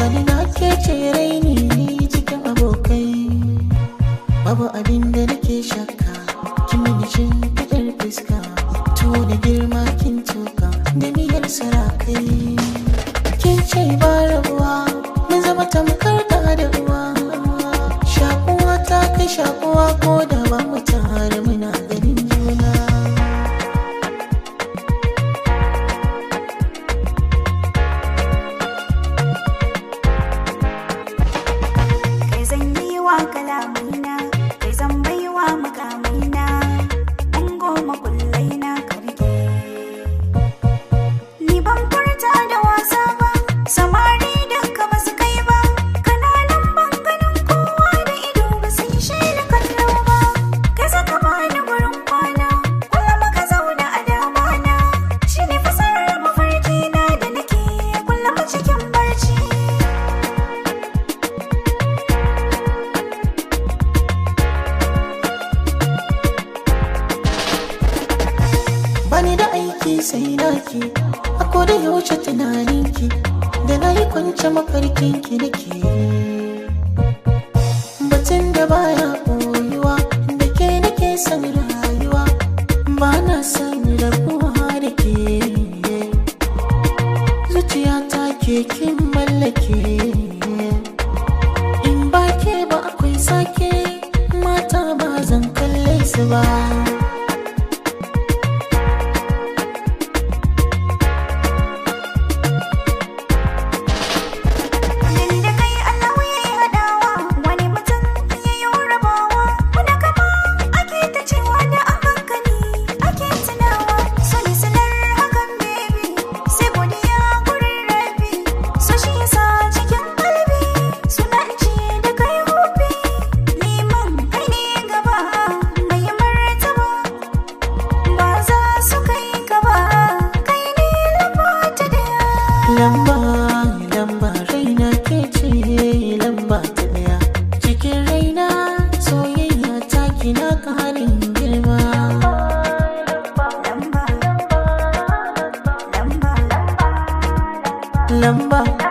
sani na ke ce raini cikin abokai. Babu abin da nake shakka, kin mini shimfiɗar fuska, tuwo da girma kin tuka da miyar sarakai. Kin ce ba rabuwa, mun zama tamkar da uwa. Shakuwa ta kai shakuwa ko da ba mu tare muna ganin juna. Kai zan yi wa kalamina, kai zan bai wa makamina, an goma kullai na karge. Ni ban furta da wasa ba, samari duka ba su kai ba, kananan banganin kowa da ido ba su yi shaida kallo ba. Kai saka bani gurin kwana, kullum ka zauna a damana, shi ne fasarar mafarki na da nake kullum cikin barci. Bani da aiki sai naki, a koda yaushe tunaninki, da na yi kwance mafarkinki nake. Batun da baya koyuwa, da ke nake son rayuwa, ba na son rabuwa da ke. Zuciya ta ke kin mallake, in ba ke ba akwai sake, mata ba zan kalle su ba. Lamba, lamba raina ke ce lamba ta daya. Cikin raina soyayya ta kina karin girma. Lamba.